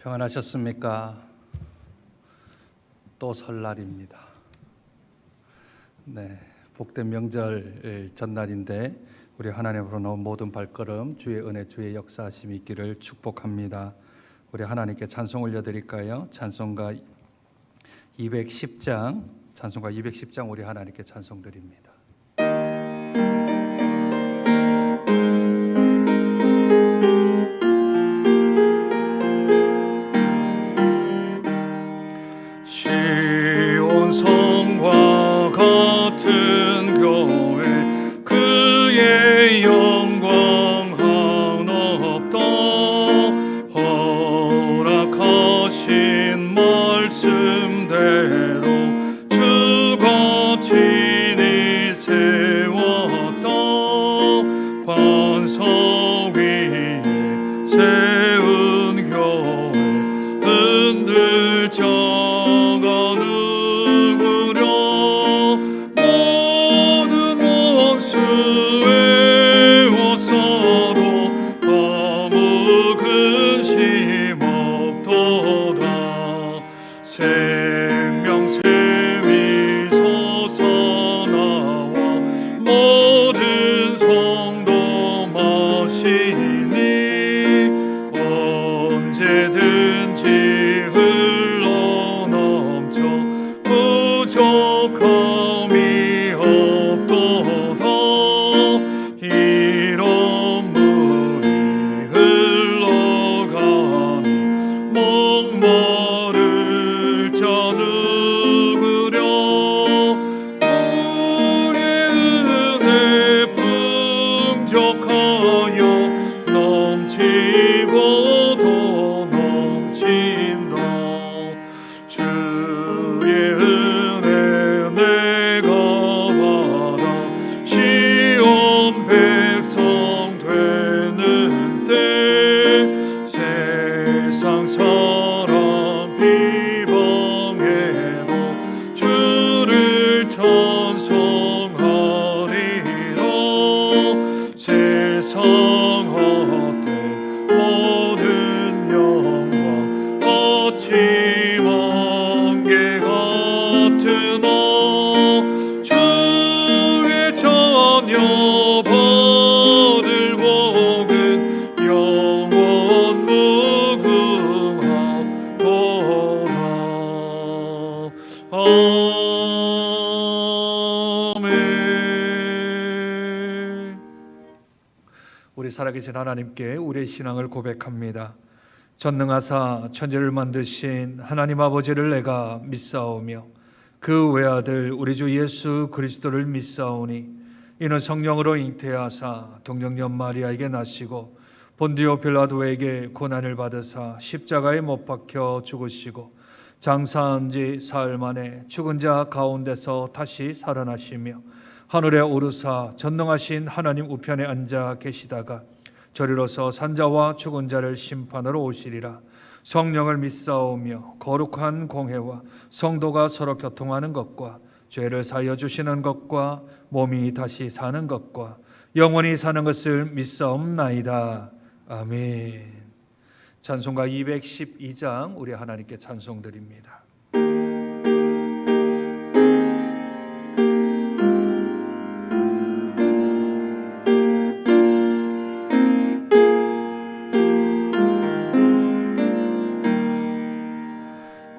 평안하셨습니까? 또 설날입니다. 복된 명절 전날인데 우리 하나님으로 나온 모든 발걸음 주의 은혜, 주의 역사하심이 있기를 축복합니다. 우리 하나님께 찬송 올려드릴까요? 찬송가 210장 우리 하나님께 찬송 드립니다. 시온 성과 같은 교회 그의 영광 한없다. 허락하신 말씀대로 주가 친히 세웠다. 반석 위에 세운 교회 흔들쳐 생명샘이 솟아나와 모든 성도 마시니 언제든지 흘러넘쳐 부족함이 없도다. 이런 물이 흘러가니 목마를 누구려 우리의 은혜 풍족하여 넘치고 더 넘친다. 주의 은혜 내가 받아 시온 백성 되는 때 세상 사람 비방해도 주를 찬송하리라. 세상 헛된 모든 영광 거침한 개 같으나 주의 자녀 받을 복은 영원 무궁하도다. 아멘. 우리 살아계신 하나님께 우리의 신앙을 고백합니다. 전능하사 천지를 만드신 하나님 아버지를 내가 믿사오며 그 외아들 우리 주 예수 그리스도를 믿사오니 이는 성령으로 잉태하사 동정녀 마리아에게 나시고 본디오 빌라도에게 고난을 받으사 십자가에 못 박혀 죽으시고 장사한 지 사흘 만에 죽은 자 가운데서 다시 살아나시며 하늘에 오르사 전능하신 하나님 우편에 앉아 계시다가 저리로서 산자와 죽은 자를 심판하러 오시리라. 성령을 믿사오며 거룩한 공회와 성도가 서로 교통하는 것과 죄를 사하여 주시는 것과 몸이 다시 사는 것과 영원히 사는 것을 믿사옵나이다. 아멘. 찬송가 212장 우리 하나님께 찬송 드립니다.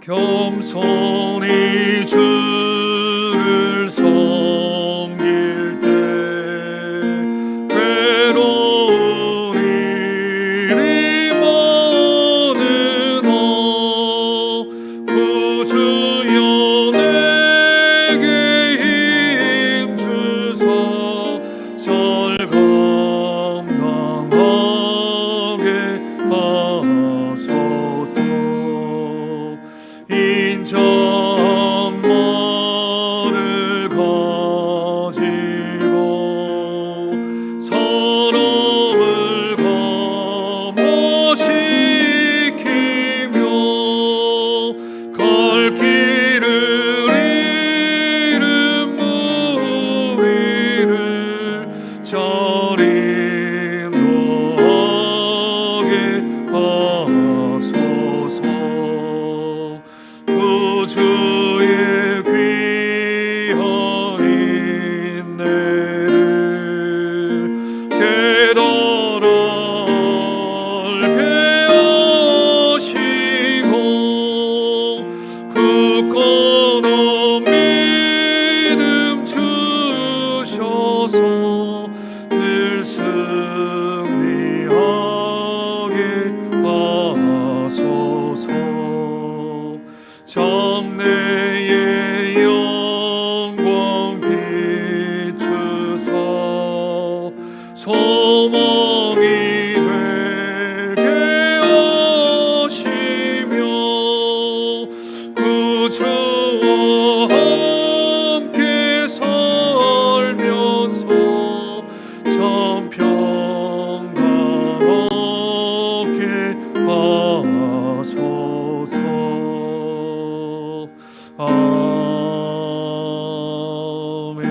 겸손히 주를 섬길 때 괴로운 일이 많으나 구주여 내게 힘 주사 잘 감당하게 하소서. 인정말을 가지고 사람을 감화시키며 갈 길 굳건한 믿음 주셔서 늘 승리하게 하소서. 장래의 영광 비추사 소망이 되게 하시며 구주와 함께 살면서 참 평강 얻게 하소서. 아멘.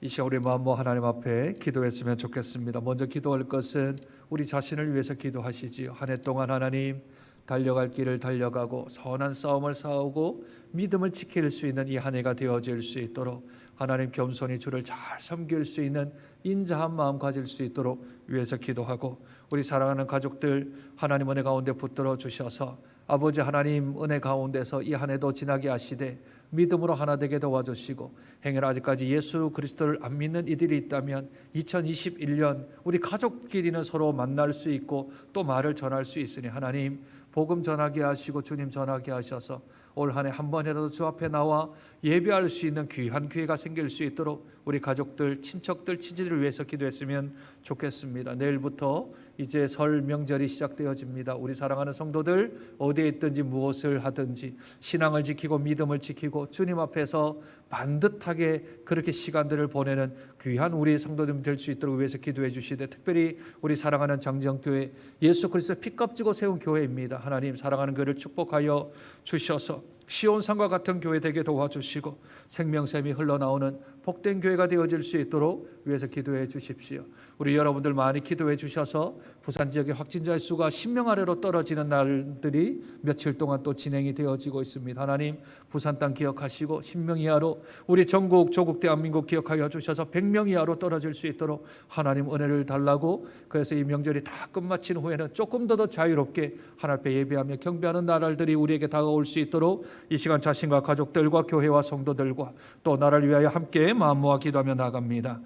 이 시간 우리 마음 하나님 앞에 기도했으면 좋겠습니다. 먼저 기도할 것은 우리 자신을 위해서 기도하시지요. 한 해 동안 하나님 달려갈 길을 달려가고 선한 싸움을 싸우고 믿음을 지킬 수 있는 이 한 해가 되어질 수 있도록 하나님 겸손히 주를 잘 섬길 수 있는 인자한 마음 가질 수 있도록 위해서 기도하고, 우리 사랑하는 가족들 하나님 은혜 가운데 붙들어 주셔서 아버지 하나님 은혜 가운데서 이 한 해도 지나게 하시되 믿음으로 하나 되게 도와주시고, 행여나 아직까지 예수 그리스도를 안 믿는 이들이 있다면 2021년 우리 가족끼리는 서로 만날 수 있고 또 말을 전할 수 있으니 하나님 복음 전하게 하시고 주님 전하게 하셔서 올 한 해 한 번이라도 주 앞에 나와 예배할 수 있는 귀한 기회가 생길 수 있도록 우리 가족들, 친척들, 친지들을 위해서 기도했으면 좋겠습니다. 내일부터 이제 설 명절이 시작되어집니다. 우리 사랑하는 성도들 어디에 있든지 무엇을 하든지 신앙을 지키고 믿음을 지키고 주님 앞에서 반듯하게 그렇게 시간들을 보내는 귀한 우리 성도들 될 수 있도록 위해서 기도해 주시되, 특별히 우리 사랑하는 장정교회 예수 그리스도 피값지고 세운 교회입니다. 하나님 사랑하는 교회를 축복하여 주셔서 시온산과 같은 교회 되게 도와주시고 생명샘이 흘러나오는 복된 교회가 되어질 수 있도록 위해서 기도해 주십시오. 우리 여러분들 많이 기도해 주셔서 부산 지역의 확진자의 수가 10명 아래로 떨어지는 날들이 며칠 동안 또 진행이 되어지고 있습니다. 하나님 부산 땅 기억하시고 10명 이하로 우리 전국 조국 대한민국 기억하여 주셔서 100명 이하로 떨어질 수 있도록 하나님 은혜를 달라고, 그래서 이 명절이 다 끝마친 후에는 조금 더 자유롭게 하나님 앞에 예배하며 경배하는 날들이 우리에게 다가올 수 있도록 이 시간 자신과 가족들과 교회와 성도들과 또 나라를 위하여 함께 마음 모아 기도하며 나갑니다.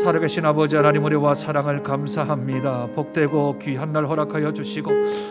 살아계신 아버지 하나님, 은혜와 사랑을 감사합니다. 복되고 귀한 날 허락하여 주시고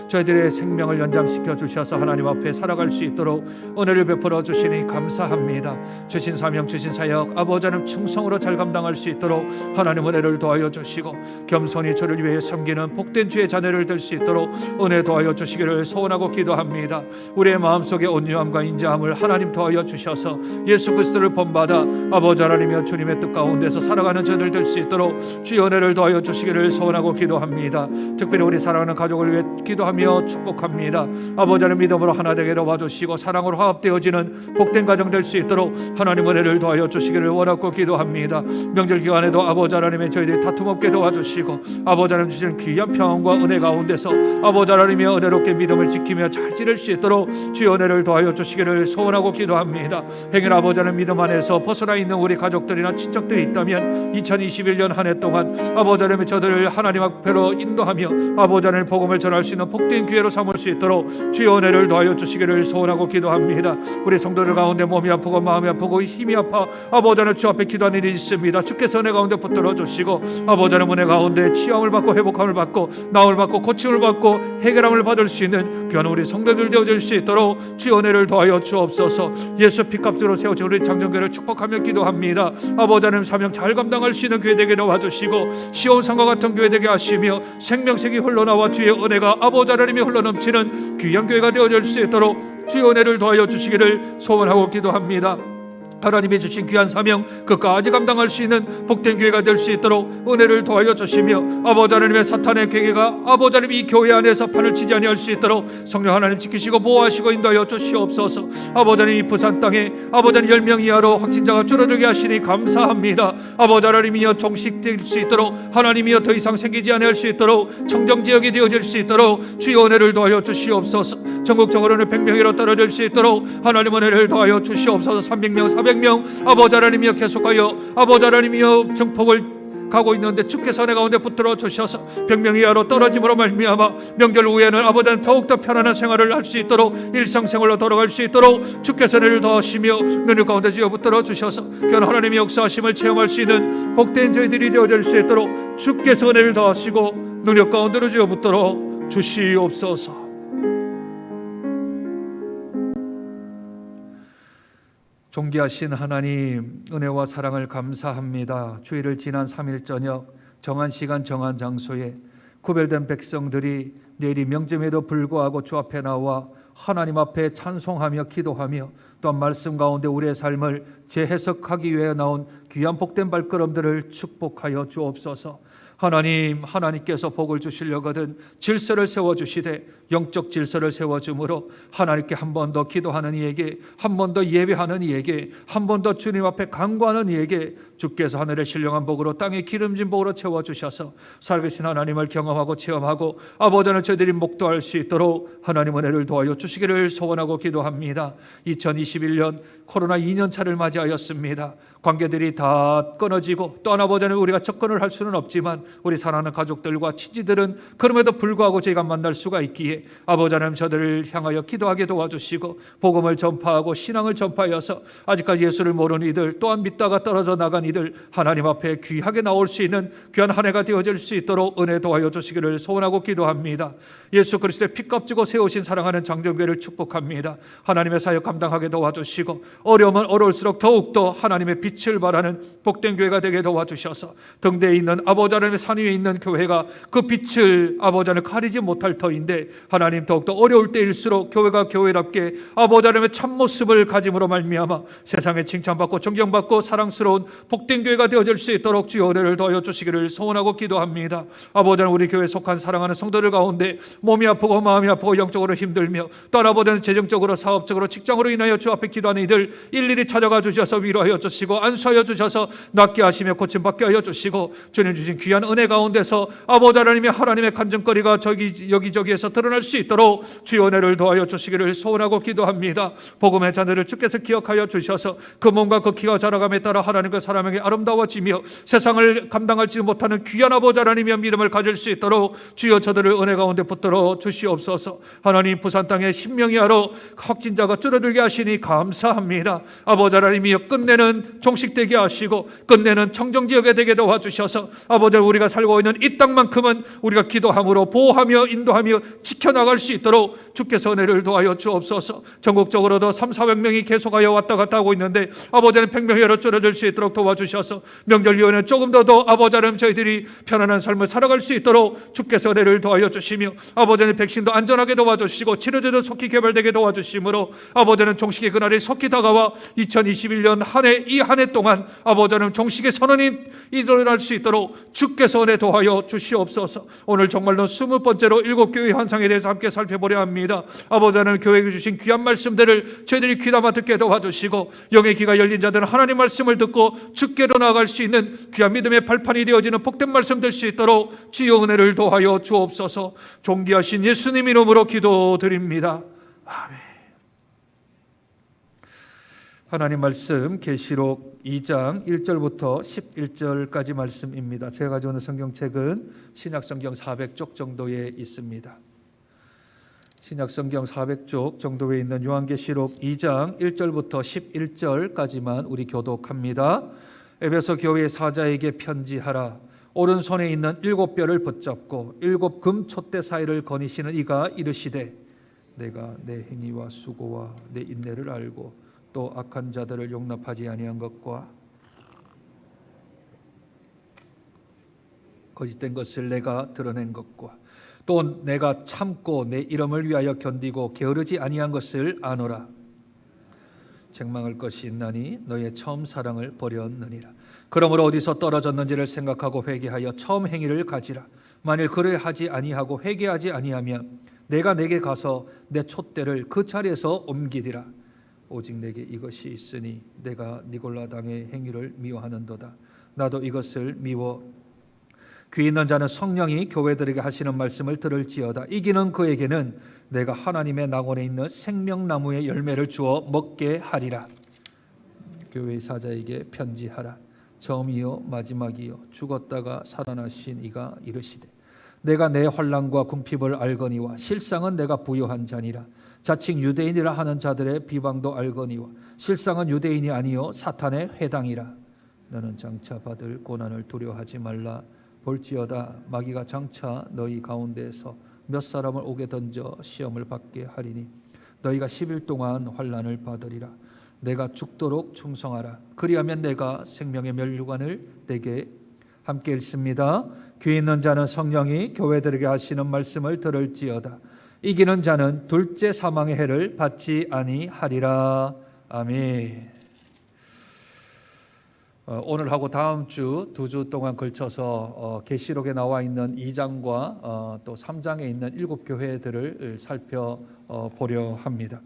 저희들의 생명을 연장시켜 주셔서 하나님 앞에 살아갈 수 있도록 은혜를 베풀어 주시니 감사합니다. 주신 사명 주신 사역 아버지 하나님 충성으로 잘 감당할 수 있도록 하나님 은혜를 도와여 주시고 겸손히 주를 위해 섬기는 복된 주의 자녀를 될 수 있도록 은혜 도와여 주시기를 소원하고 기도합니다. 우리의 마음속에 온유함과 인자함을 하나님 도와여 주셔서 예수 그리스도를 본받아 아버지 하나님이여 주님의 뜻 가운데서 살아가는 저들 될 수 있도록 주의 은혜를 도와여 주시기를 소원하고 기도합니다. 특별히 우리 사랑하는 가족을 위해 기도하며 축복합니다. 아버지 하나님 믿음으로 하나 되게 도와주시고 사랑으로 화합되어지는 복된 가정 될 수 있도록 하나님 은혜를 도와여 주시기를 원하고 기도합니다. 명절 기간에도 아버지 하나님의 저희들이 다툼 없게 도와주시고 아버지 하나님 주시는 귀한 평안과 은혜 가운데서 아버지 하나님의 은혜롭게 믿음을 지키며 잘 지낼 수 있도록 주의 은혜를 도와여 주시기를 소원하고 기도합니다. 행여 아버지 하나님 믿음 안에서 벗어나 있는 우리 가족들이나 친척들이 있다면 2021년 한 해 동안 아버지 하나님 저들을 하나님 앞에로 인도하며 아버지 하나님 복음을 전할 수 있는 복된 기회로 삼을 수 있도록 주의 은혜를 도와여 주시기를 소원하고 기도합니다. 우리 성도들 가운데 몸이 아프고 마음이 아프고 힘이 아파 아버지 하나님 주 앞에 기도하는 일이 있습니다. 주께서 은혜 가운데 붙들어 주시고 아버지 하나님 은혜 가운데 치유함을 받고 회복함을 받고 나음을 받고 고침을 받고 해결함을 받을 수 있는 귀한 우리 성도들 되어질 수 있도록 주의 은혜를 도와여 주옵소서. 예수 피값으로 세워진 우리 장정교회를 축복하며 기도합니다. 아버지 하나님 사명 잘 감당할 수 있는 교회 되게 도와주시고 시온산과 같은 교회 되게 하시며 생명색이 흘러나와 주의 은혜가 아버지 하나님이 흘러넘치는 귀한 교회가 되어질 수 있도록 주의 은혜를 도와여 주시기를 소원하고 기도합니다. 하나님이 주신 귀한 사명 끝까지 감당할 수 있는 복된 교회가 될 수 있도록 은혜를 도와여 주시며 아버지 하나님의 사탄의 계계가 아버지 하나님 이 교회 안에서 판을 치지 아니할 수 있도록 성령 하나님 지키시고 보호하시고 인도하여 주시옵소서. 아버지 하나님 이 부산 땅에 아버지 하나님 10명 이하로 확진자가 줄어들게 하시니 감사합니다. 아버지 하나님이여 종식될 수 있도록 하나님이여 더 이상 생기지 아니할 수 있도록 청정지역이 되어질 수 있도록 주의 은혜를 도와여 주시옵소서. 전국적으로는 100명이로 떨어질 수 있도록 하나님 은혜를 도와여 주시옵소서. 300명 400명 아버지 하나님이여 계속하여 아버지 하나님이여 증폭을 가고 있는데 주께서 내 가운데 붙들어 주셔서 병명이하로 떨어짐으로 말미암아 명절 후에는 아버지는 더욱더 편안한 생활을 할 수 있도록 일상생활로 돌아갈 수 있도록 주께서 내를 더하시며 눈을 가운데 쥐어 붙들어 주셔서 귀한 하나님의 역사하심을 체험할 수 있는 복된 저희들이 되어질 수 있도록 주께서 내를 더하시고 눈을 가운데로 쥐어 붙들어 주시옵소서. 존귀하신 하나님, 은혜와 사랑을 감사합니다. 주일을 지난 3일 저녁 정한 시간 정한 장소에 구별된 백성들이 내일이 명절에도 불구하고 주 앞에 나와 하나님 앞에 찬송하며 기도하며 또한 말씀 가운데 우리의 삶을 재해석하기 위해 나온 귀한 복된 발걸음들을 축복하여 주옵소서. 하나님께서 복을 주시려거든 질서를 세워주시되 영적 질서를 세워주므로 하나님께 한 번 더 기도하는 이에게, 한 번 더 예배하는 이에게, 한 번 더 주님 앞에 간구하는 이에게 주께서 하늘의 신령한 복으로 땅의 기름진 복으로 채워주셔서 살아계신 하나님을 경험하고 체험하고 아버지는 저희들이 목도할 수 있도록 하나님 은혜를 도와여 주시기를 소원하고 기도합니다. 2021년 코로나 2년차를 맞이하였습니다. 관계들이 다 끊어지고 또 아버지는 우리가 접근을 할 수는 없지만 우리 사랑하는 가족들과 친지들은 그럼에도 불구하고 저희가 만날 수가 있기에 아버지 하나님 저들을 향하여 기도하게 도와주시고 복음을 전파하고 신앙을 전파하여서 아직까지 예수를 모르는 이들 또한 믿다가 떨어져 나간 이들 하나님 앞에 귀하게 나올 수 있는 귀한 한 해가 되어질 수 있도록 은혜 도와여 주시기를 소원하고 기도합니다. 예수 그리스도의 피값지고 세우신 사랑하는 장정교회를 축복합니다. 하나님의 사역 감당하게 도와주시고 어려우면 어려울수록 더욱더 하나님의 빛을 발하는 복된 교회가 되게 도와주셔서 등대에 있는 아버지 하나님의 산 위에 있는 교회가 그 빛을 아버지 하나님 가리지 못할 터인데 하나님 더욱더 어려울 때일수록 교회가 교회답게 아버지 하나님의 참모습을 가짐으로 말미암아 세상에 칭찬받고 존경받고 사랑스러운 복된 교회가 되어질 수 있도록 주여 은혜를 더하여 주시기를 소원하고 기도합니다. 아버지 하나님 우리 교회에 속한 사랑하는 성도들 가운데 몸이 아프고 마음이 아프고 영적으로 힘들며 또 아버지는 재정적으로 사업적으로 직장으로 인하여 주 앞에 기도하는 이들 일일이 찾아가 주셔서 위로하여 주시고 안수하여 주셔서 낫게 하시며 고침받게 하여 주시고 주님 주신 귀한 은혜 가운데서 아버지 하나님의 간증거리가 여기저기에서 드러날 수 있도록 주의 은혜를 도하여 주시기를 소원하고 기도합니다. 복음의 자녀를 주께서 기억하여 주셔서 그 몸과 그 키가 자라감에 따라 하나님과 사람에게 아름다워지며 세상을 감당하지 못하는 귀한 아버지 하나님의 믿음을 가질 수 있도록 주여 저들을 은혜 가운데 붙들어 주시옵소서. 하나님 부산 땅에 신명이 하러 확진자가 줄어들게 하시니 감사합니다. 아버지 하나님이여 끝내는 종식되게 하시고 끝내는 청정지역에 되게 도와주셔서 아버지 우리가 살고 있는 이 땅만큼은 우리가 기도함으로 보호하며 인도하며 지켜나갈 수 있도록 주께서 은혜를 도하여 주옵소서. 전국적으로도 300-400명이 계속하여 왔다 갔다 하고 있는데 아버지는 100명여로 줄어들 수 있도록 도와주셔서 명절위원회 조금 더 아버지 하나님 저희들이 편안한 삶을 살아갈 수 있도록 주께서 은혜를 도하여 주시며 아버지는 백신도 안전하게 도와주시고 치료제도 속히 개발되게 도와주심으로 아버지는 종식의 그날이 속히 다가와 2021년 이 한 해 동안 아버지는 종식의 선언이 일어날 수 있도록 주께서 은혜 도하여 주시옵소서. 오늘 정말로 20번째로 7교회 환상에 대해서 함께 살펴보려 합니다. 아버지는 교회에 주신 귀한 말씀들을 저희들이 귀담아 듣게 도와주시고 영의 귀가 열린 자들은 하나님 말씀을 듣고 주께로 나아갈 수 있는 귀한 믿음의 발판이 되어지는 복된 말씀 될 수 있도록 주여 은혜를 도하여 주옵소서. 존귀하신 예수님 이름으로 기도드립니다. 아멘. 하나님 말씀 계시록 2장 1절부터 11절까지 말씀입니다. 제가 가져오는 성경책은 신약성경 400쪽 정도에 있습니다. 신약성경 400쪽 정도에 있는 요한계시록 2장 1절부터 11절까지만 우리 교독합니다. 에베소 교회 사자에게 편지하라. 오른손에 있는 7뼈를 붙잡고 7 금 촛대 사이를 거니시는 이가 이르시되 내가 내 행위와 수고와 내 인내를 알고 또 악한 자들을 용납하지 아니한 것과 거짓된 것을 내가 드러낸 것과 또 내가 참고 내 이름을 위하여 견디고 게으르지 아니한 것을 아노라. 책망할 것이 있나니 너의 처음 사랑을 버렸느니라. 그러므로 어디서 떨어졌는지를 생각하고 회개하여 처음 행위를 가지라. 만일 그러하지 아니하고 회개하지 아니하면 내가 내게 가서 내 촛대를 그 자리에서 옮기리라. 오직 내게 이것이 있으니 내가 니골라 당의 행위를 미워하는도다. 나도 이것을 미워. 귀 있는 자는 성령이 교회들에게 하시는 말씀을 들을지어다. 이기는 그에게는 내가 하나님의 낙원에 있는 생명나무의 열매를 주어 먹게 하리라. 교회의 사자에게 편지하라. 처음이요 마지막이요 죽었다가 살아나신 이가 이르시되 내가 내 환난과 궁핍을 알거니와 실상은 내가 부요한 자니라. 자칭 유대인이라 하는 자들의 비방도 알거니와 실상은 유대인이 아니요 사탄의 회당이라. 너는 장차 받을 고난을 두려워하지 말라. 볼지어다 마귀가 장차 너희 가운데에서 몇 사람을 옥에 던져 시험을 받게 하리니 너희가 10일 동안 환난을 받으리라. 내가 죽도록 충성하라. 그리하면 내가 생명의 면류관을 내게 함께 읽습니다. 귀 있는 자는 성령이 교회들에게 하시는 말씀을 들을지어다. 이기는 자는 둘째 사망의 해를 받지 아니하리라. 아멘. 오늘하고 다음 주 2주 동안 걸쳐서 계시록에 나와 있는 2장과 또 3장에 있는 7교회들을 살펴보려 합니다.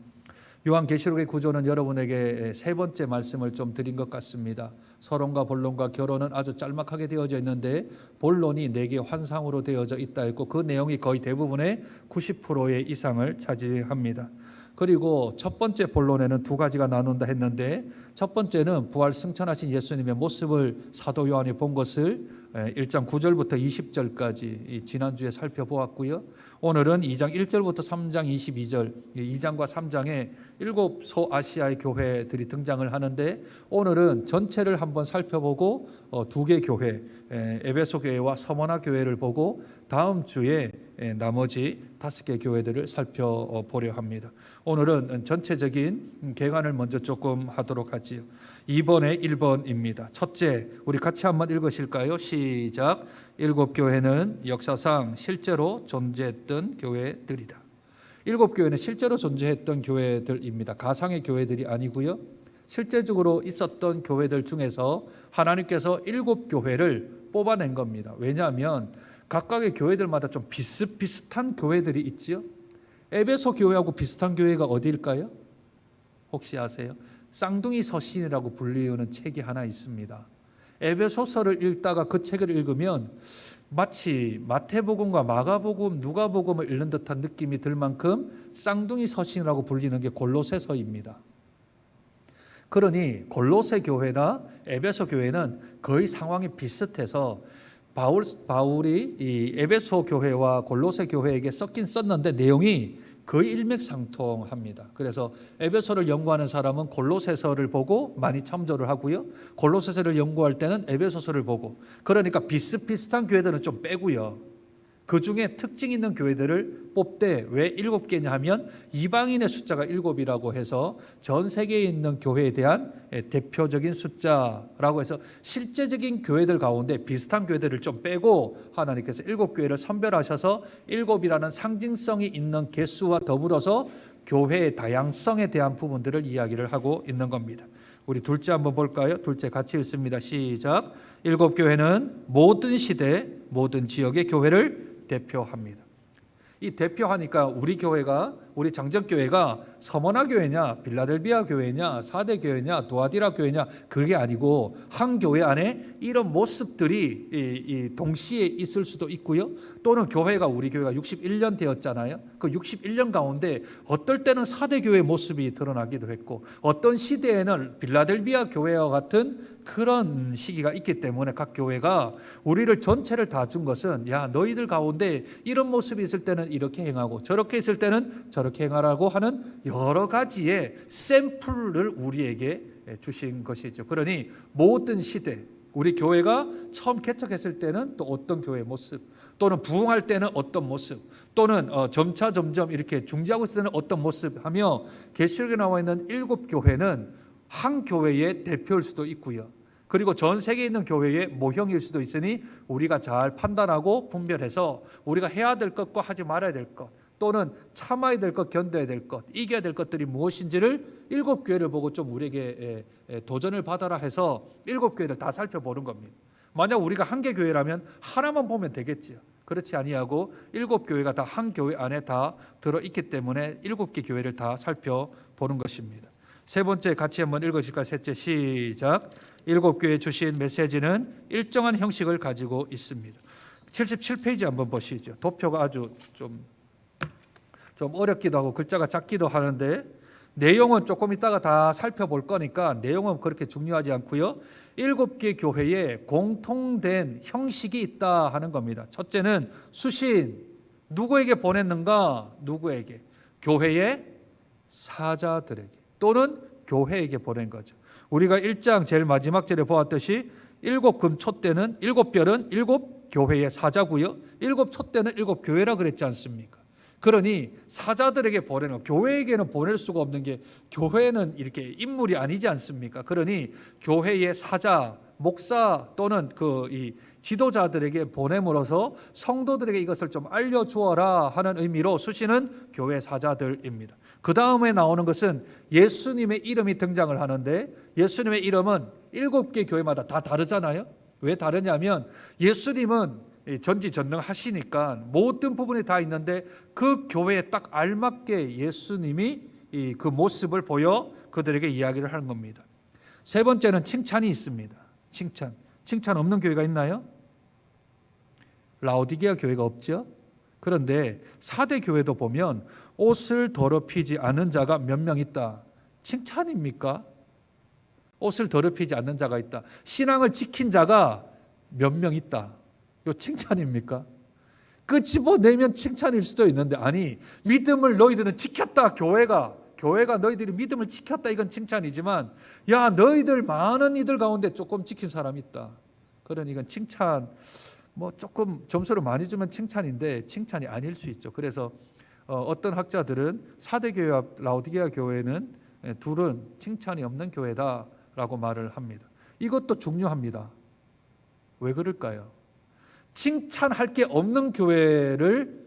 요한계시록의 구조는 여러분에게 세 번째 말씀을 좀 드린 것 같습니다. 서론과 본론과 결론은 아주 짤막하게 되어져 있는데 본론이 4개 환상으로 되어져 있다 했고 그 내용이 거의 대부분의 90%의 이상을 차지합니다. 그리고 첫 번째 본론에는 두 가지가 나눈다 했는데 첫 번째는 부활 승천하신 예수님의 모습을 사도 요한이 본 것을 1장 9절부터 20절까지 지난주에 살펴보았고요. 오늘은 2장 1절부터 3장 22절 2장과 3장에 7 소아시아의 교회들이 등장을 하는데 오늘은 전체를 한번 살펴보고 2개 교회 에베소 교회와 서머나 교회를 보고 다음 주에 나머지 5개 교회들을 살펴보려 합니다. 오늘은 전체적인 개관을 먼저 조금 하도록 하지요. 2번에 1번입니다. 첫째, 우리 같이 한번 읽으실까요? 시작. 7교회는 역사상 실제로 존재했던 교회들이다. 7교회는 실제로 존재했던 교회들입니다. 가상의 교회들이 아니고요. 실제적으로 있었던 교회들 중에서 하나님께서 7교회를 뽑아낸 겁니다. 왜냐하면 각각의 교회들마다 좀 비슷비슷한 교회들이 있지요. 에베소 교회하고 비슷한 교회가 어디일까요? 혹시 아세요? 쌍둥이 서신이라고 불리우는 책이 하나 있습니다. 에베소서를 읽다가 그 책을 읽으면 마치 마태복음과 마가복음, 누가복음을 읽는 듯한 느낌이 들 만큼 쌍둥이 서신이라고 불리는 게 골로새서입니다. 그러니 골로새 교회나 에베소 교회는 거의 상황이 비슷해서 바울이 이 에베소 교회와 골로새 교회에게 썼긴 썼는데 내용이 거의 일맥상통합니다. 그래서 에베소를 연구하는 사람은 골로새서를 보고 많이 참조를 하고요. 골로새서를 연구할 때는 에베소서를 보고 그러니까 비슷비슷한 교회들은 좀 빼고요. 그 중에 특징 있는 교회들을 뽑되 왜 7개냐 하면 이방인의 숫자가 7이라고 해서 전 세계에 있는 교회에 대한 대표적인 숫자라고 해서 실제적인 교회들 가운데 비슷한 교회들을 좀 빼고 하나님께서 7교회를 선별하셔서 7이라는 상징성이 있는 개수와 더불어서 교회의 다양성에 대한 부분들을 이야기를 하고 있는 겁니다. 우리 둘째 한번 볼까요? 둘째 같이 읽습니다. 시작. 7교회는 모든 시대, 모든 지역의 교회를 대표합니다. 이 대표하니까 우리 교회가 우리 장정교회가 서머나 교회냐 빌라델비아 교회냐 사대 교회냐 도아디라 교회냐 그게 아니고 한 교회 안에 이런 모습들이 동시에 있을 수도 있고요. 또는 교회가 우리 교회가 61년 되었잖아요. 그 61년 가운데 어떨 때는 사대 교회의 모습이 드러나기도 했고 어떤 시대에는 빌라델비아 교회와 같은 그런 시기가 있기 때문에 각 교회가 우리를 전체를 다 준 것은 야 너희들 가운데 이런 모습이 있을 때는 이렇게 행하고 저렇게 있을 때는 저렇게 행하라고 하는 여러 가지의 샘플을 우리에게 주신 것이죠. 그러니 모든 시대 우리 교회가 처음 개척했을 때는 또 어떤 교회의 모습 또는 부흥할 때는 어떤 모습 또는 점점 이렇게 중지하고 있을 때는 어떤 모습 하며 계시록에 나와 있는 7교회는 한 교회의 대표일 수도 있고요. 그리고 전 세계에 있는 교회의 모형일 수도 있으니 우리가 잘 판단하고 분별해서 우리가 해야 될 것과 하지 말아야 될 것 또는 참아야 될 것, 견뎌야 될 것, 이겨야 될 것들이 무엇인지를 7교회를 보고 좀 우리에게 도전을 받아라 해서 7교회를 다 살펴보는 겁니다. 만약 우리가 한 개 교회라면 하나만 보면 되겠지요. 그렇지 아니하고 7교회가 다 한 교회 안에 다 들어있기 때문에 7개 교회를 다 살펴보는 것입니다. 세 번째 같이 한번 읽으실까요? 셋째 시작. 7교회에 주신 메시지는 일정한 형식을 가지고 있습니다. 77페이지 한번 보시죠. 도표가 아주 좀 어렵기도 하고 글자가 작기도 하는데 내용은 조금 이따가 다 살펴볼 거니까 내용은 그렇게 중요하지 않고요. 7개 교회에 공통된 형식이 있다 하는 겁니다. 첫째는 수신. 누구에게 보냈는가? 누구에게? 교회의 사자들에게 또는 교회에게 보낸 거죠. 우리가 1장 제일 마지막 절에 보았듯이 7금 촛대는 7별은 7교회의 사자고요. 7촛대는 7교회라 그랬지 않습니까? 그러니 사자들에게 보내는, 교회에게는 보낼 수가 없는 게 교회는 이렇게 인물이 아니지 않습니까? 그러니 교회의 사자, 목사 또는 이 지도자들에게 보냄으로써 성도들에게 이것을 좀 알려주어라 하는 의미로 수신은 교회 사자들입니다. 그 다음에 나오는 것은 예수님의 이름이 등장을 하는데, 예수님의 이름은 7개 교회마다 다 다르잖아요. 왜 다르냐면 예수님은 전지전능하시니까 모든 부분이 다 있는데 그 교회에 딱 알맞게 예수님이 그 모습을 보여 그들에게 이야기를 하는 겁니다. 세 번째는 칭찬이 있습니다. 칭찬 없는 교회가 있나요? 라오디게아 교회가 없죠. 그런데 4대 교회도 보면 옷을 더럽히지 않은 자가 몇 명 있다. 칭찬입니까? 옷을 더럽히지 않는 자가 있다. 신앙을 지킨 자가 몇 명 있다. 이거 칭찬입니까? 끄집어내면 칭찬일 수도 있는데, 아니, 믿음을 너희들은 지켰다. 교회가 너희들이 믿음을 지켰다. 이건 칭찬이지만, 야, 너희들 많은 이들 가운데 조금 지킨 사람이 있다. 그러니 이건 칭찬, 조금 점수를 많이 주면 칭찬인데 칭찬이 아닐 수 있죠. 그래서 어떤 학자들은 4대 교회와 라오디게아 교회는 둘은 칭찬이 없는 교회다라고 말을 합니다. 이것도 중요합니다. 왜 그럴까요? 칭찬할 게 없는 교회를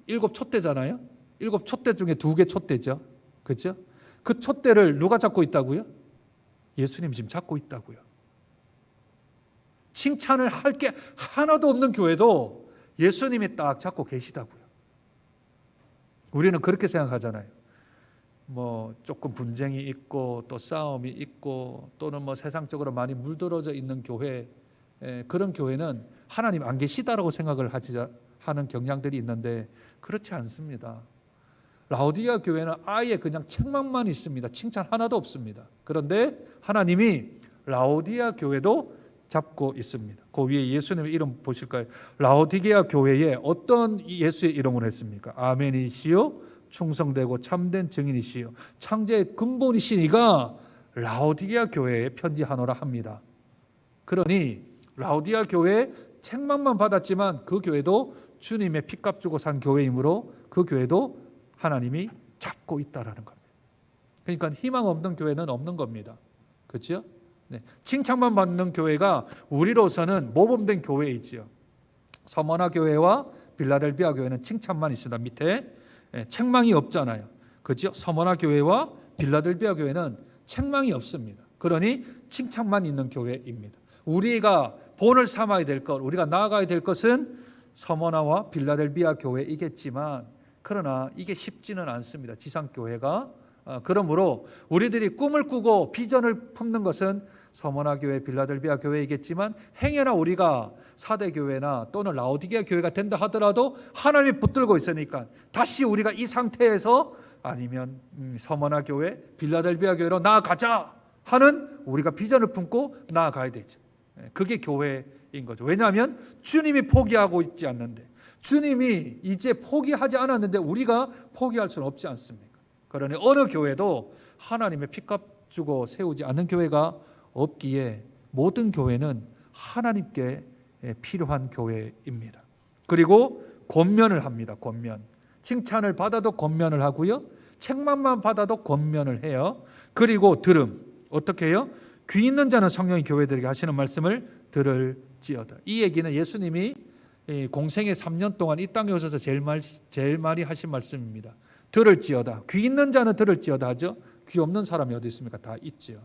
7촛대잖아요. 7촛대 중에 2개 촛대죠. 그렇죠? 그 촛대를 누가 잡고 있다고요? 예수님 지금 잡고 있다고요. 칭찬을 할 게 하나도 없는 교회도 예수님이 딱 잡고 계시다고요. 우리는 그렇게 생각하잖아요. 조금 분쟁이 있고 또 싸움이 있고 또는 세상적으로 많이 물들어져 있는 교회, 그런 교회는 하나님 안 계시다라고 생각을 하는 경향들이 있는데 그렇지 않습니다. 라오디게아 교회는 아예 그냥 책망만 있습니다. 칭찬 하나도 없습니다. 그런데 하나님이 라오디게아 교회도 잡고 있습니다. 그 위에 예수님의 이름 보실까요? 라오디게아 교회에 어떤 예수의 이름을 했습니까? 아멘이시요 충성되고 참된 증인이시요 창제의 근본이시니가 라오디게아 교회에 편지하노라 합니다. 그러니 라오디게아 교회 책망만 받았지만 그 교회도 주님의 피값 주고 산 교회이므로 그 교회도 하나님이 잡고 있다라는 겁니다. 그러니까 희망 없는 교회는 없는 겁니다. 그렇죠? 네. 칭찬만 받는 교회가 우리로서는 모범된 교회이지요. 서머나 교회와 빌라델비아 교회는 칭찬만 있습니다. 밑에 책망이 없잖아요. 그렇죠? 서머나 교회와 빌라델비아 교회는 책망이 없습니다. 그러니 칭찬만 있는 교회입니다. 우리가 본을 삼아야 될 것, 우리가 나아가야 될 것은 서머나와 빌라델비아 교회이겠지만 그러나 이게 쉽지는 않습니다. 지상교회가. 그러므로 우리들이 꿈을 꾸고 비전을 품는 것은 서머나 교회, 빌라델비아 교회이겠지만 행여나 우리가 4대 교회나 또는 라오디게아 교회가 된다 하더라도 하나님이 붙들고 있으니까 다시 우리가 이 상태에서 아니면 서머나 교회, 빌라델비아 교회로 나아가자 하는 우리가 비전을 품고 나아가야 되죠. 그게 교회인 거죠. 왜냐하면 주님이 포기하고 있지 않는데, 주님이 이제 포기하지 않았는데 우리가 포기할 수는 없지 않습니까? 그러니 어느 교회도 하나님의 피값 주고 세우지 않는 교회가 없기에 모든 교회는 하나님께 필요한 교회입니다. 그리고 권면을 합니다. 권면. 칭찬을 받아도 권면을 하고요. 책망만 받아도 권면을 해요. 그리고 들음. 어떻게 해요? 귀 있는 자는 성령이 교회들에게 하시는 말씀을 들을지어다. 이 얘기는 예수님이 공생의 3년 동안 이 땅에 오셔서 제일 많이 하신 말씀입니다. 들을지어다. 귀 있는 자는 들을지어다 하죠. 귀 없는 사람이 어디 있습니까? 다 있죠.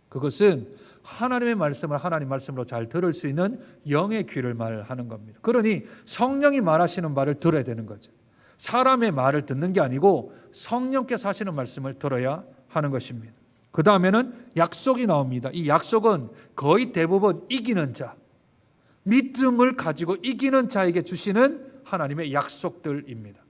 그것은 하나님의 말씀을 하나님 말씀으로 잘 들을 수 있는 영의 귀를 말하는 겁니다. 그러니 성령이 말하시는 말을 들어야 되는 거죠. 사람의 말을 듣는 게 아니고 성령께서 하시는 말씀을 들어야 하는 것입니다. 그 다음에는 약속이 나옵니다. 이 약속은 거의 대부분 이기는 자, 믿음을 가지고 이기는 자에게 주시는 하나님의 약속들입니다.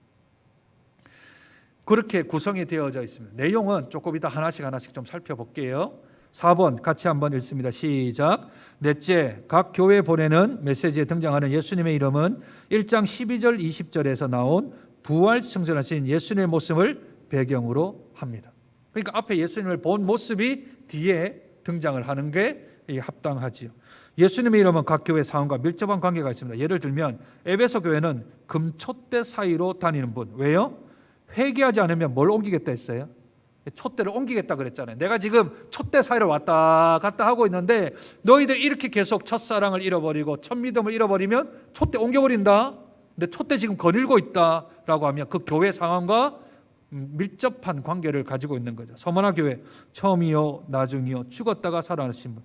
그렇게 구성이 되어져 있습니다. 내용은 조금 이따 하나씩 좀 살펴볼게요. 4번 같이 한번 읽습니다. 시작. 넷째, 각 교회에 보내는 메시지에 등장하는 예수님의 이름은 1장 12절 20절에서 나온 부활 승천하신 예수님의 모습을 배경으로 합니다. 그러니까 앞에 예수님을 본 모습이 뒤에 등장을 하는 게 합당하지요. 예수님의 이름은 각 교회 사원과 밀접한 관계가 있습니다. 예를 들면 에베소 교회는 금촛대 사이로 다니는 분. 왜요? 회개하지 않으면 뭘 옮기겠다 했어요? 촛대를 옮기겠다 그랬잖아요. 내가 지금 촛대 사이로 왔다 갔다 하고 있는데 너희들 이렇게 계속 첫사랑을 잃어버리고 첫 믿음을 잃어버리면 촛대 옮겨버린다. 근데 촛대 지금 거닐고 있다라고 하면 그 교회 상황과 밀접한 관계를 가지고 있는 거죠. 서머나 교회 처음이요 나중이요 죽었다가 살아나신 분.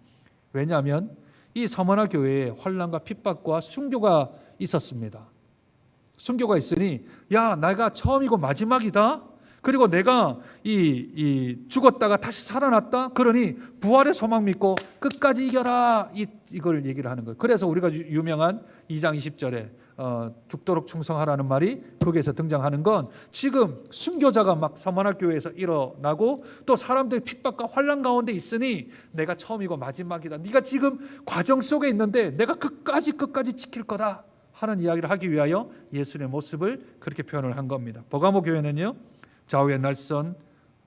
왜냐하면 이 서머나 교회에 환난과 핍박과 순교가 있었습니다. 순교가 있으니 야 내가 처음이고 마지막이다. 그리고 내가 이 죽었다가 다시 살아났다. 그러니 부활의 소망 믿고 끝까지 이겨라. 이걸 얘기를 하는 거예요. 그래서 우리가 유명한 2장 20절에 죽도록 충성하라는 말이 거기에서 등장하는 건 지금 순교자가 막 서머나 교회에서 일어나고 또 사람들이 핍박과 환난 가운데 있으니 내가 처음이고 마지막이다. 네가 지금 과정 속에 있는데 내가 끝까지 지킬 거다 하는 이야기를 하기 위하여 예수님의 모습을 그렇게 표현을 한 겁니다. 버가모 교회는요. 좌우에 날선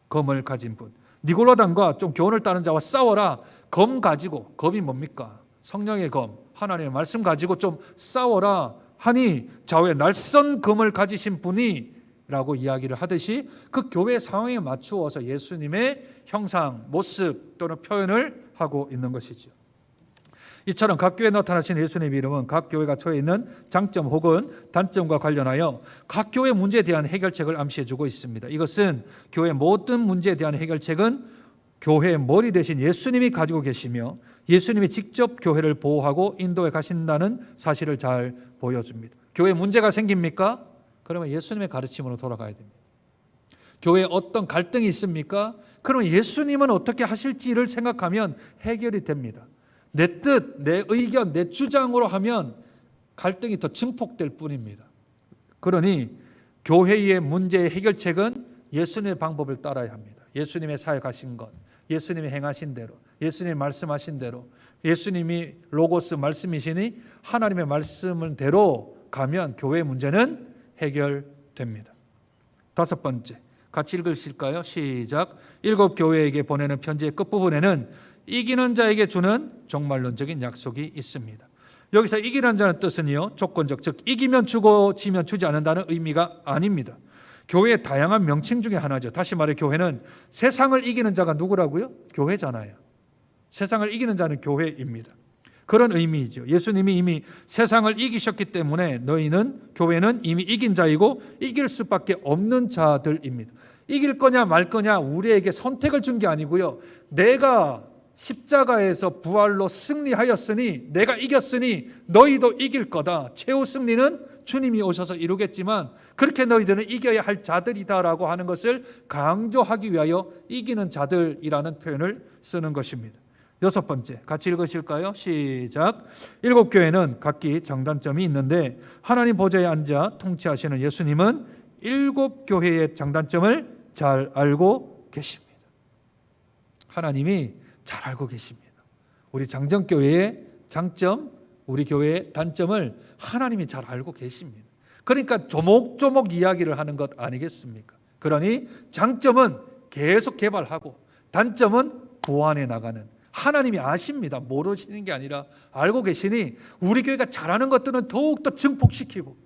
검을 가진 분. 니골라당과 좀 교훈을 따른 자와 싸워라. 검 가지고, 검이 뭡니까? 성령의 검, 하나님의 말씀 가지고 좀 싸워라 하니 좌우에 날선 검을 가지신 분이 라고 이야기를 하듯이 그 교회 상황에 맞추어서 예수님의 형상, 모습 또는 표현을 하고 있는 것이죠. 이처럼 각 교회에 나타나신 예수님의 이름은 각 교회가 처해 있는 장점 혹은 단점과 관련하여 각 교회 문제에 대한 해결책을 암시해주고 있습니다. 이것은 교회 모든 문제에 대한 해결책은 교회의 머리 대신 예수님이 가지고 계시며 예수님이 직접 교회를 보호하고 인도해 가신다는 사실을 잘 보여줍니다. 교회에 문제가 생깁니까? 그러면 예수님의 가르침으로 돌아가야 됩니다. 교회에 어떤 갈등이 있습니까? 그러면 예수님은 어떻게 하실지를 생각하면 해결이 됩니다. 내 뜻, 내 의견, 내 주장으로 하면 갈등이 더 증폭될 뿐입니다. 그러니 교회의 문제의 해결책은 예수님의 방법을 따라야 합니다. 예수님의 사역하신 것, 예수님이 행하신 대로, 예수님이 말씀하신 대로, 예수님이 로고스 말씀이시니 하나님의 말씀대로 가면 교회의 문제는 해결됩니다. 다섯 번째, 같이 읽으실까요? 시작. 7 교회에게 보내는 편지의 끝부분에는 이기는 자에게 주는 종말론적인 약속이 있습니다. 여기서 이기는 자는 뜻은요, 조건적, 즉 이기면 주고 지면 주지 않는다는 의미가 아닙니다. 교회의 다양한 명칭 중에 하나죠. 다시 말해 교회는 세상을 이기는 자가 누구라고요? 교회잖아요. 세상을 이기는 자는 교회입니다. 그런 의미이죠. 예수님이 이미 세상을 이기셨기 때문에 너희는, 교회는 이미 이긴 자이고 이길 수밖에 없는 자들입니다. 이길 거냐 말 거냐 우리에게 선택을 준 게 아니고요. 내가 십자가에서 부활로 승리하였으니, 내가 이겼으니 너희도 이길 거다. 최후 승리는 주님이 오셔서 이루겠지만 그렇게 너희들은 이겨야 할 자들이다라고 하는 것을 강조하기 위하여 이기는 자들이라는 표현을 쓰는 것입니다. 여섯 번째, 같이 읽으실까요? 시작. 7 교회는 각기 장단점이 있는데 하나님 보좌에 앉아 통치하시는 예수님은 7 교회의 장단점을 잘 알고 계십니다. 하나님이 잘 알고 계십니다. 우리 장정교회의 장점, 우리 교회의 단점을 하나님이 잘 알고 계십니다. 그러니까 조목조목 이야기를 하는 것 아니겠습니까? 그러니 장점은 계속 개발하고 단점은 보완해 나가는, 하나님이 아십니다. 모르시는 게 아니라 알고 계시니 우리 교회가 잘하는 것들은 더욱더 증폭시키고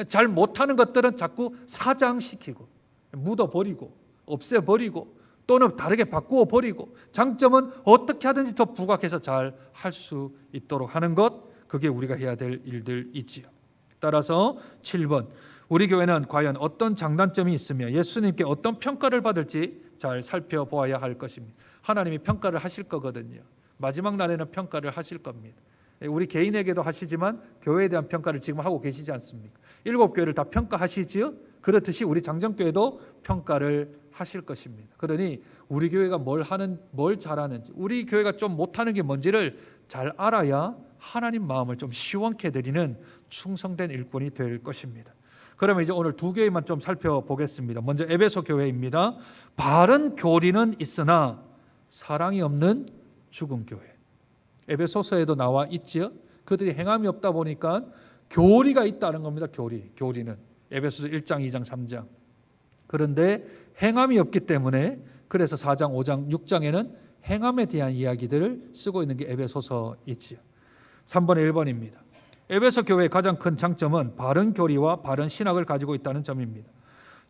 잘 못하는 것들은 자꾸 사장시키고 묻어버리고 없애버리고 또는 다르게 바꾸어 버리고, 장점은 어떻게 하든지 더 부각해서 잘 할 수 있도록 하는 것, 그게 우리가 해야 될 일들이지요. 따라서 7번, 우리 교회는 과연 어떤 장단점이 있으며 예수님께 어떤 평가를 받을지 잘 살펴보아야 할 것입니다. 하나님이 평가를 하실 거거든요. 마지막 날에는 평가를 하실 겁니다. 우리 개인에게도 하시지만 교회에 대한 평가를 지금 하고 계시지 않습니까? 7 교회를 다 평가하시지요? 그렇듯이 우리 장정교회도 평가를 하실 것입니다. 그러니 우리 교회가 뭘 잘하는지, 우리 교회가 좀 못하는 게 뭔지를 잘 알아야 하나님 마음을 좀 시원케 드리는 충성된 일꾼이 될 것입니다. 그러면 이제 오늘 2 교회만 좀 살펴보겠습니다. 먼저 에베소 교회입니다. 바른 교리는 있으나 사랑이 없는 죽은 교회. 에베소서에도 나와 있지요. 그들이 행함이 없다 보니까 교리가 있다는 겁니다. 교리는 에베소서 1장, 2장, 3장. 그런데 행함이 없기 때문에 그래서 4장, 5장, 6장에는 행함에 대한 이야기들을 쓰고 있는 게 에베소서이지요. 3번에 1번입니다. 에베소 교회의 가장 큰 장점은 바른 교리와 바른 신학을 가지고 있다는 점입니다.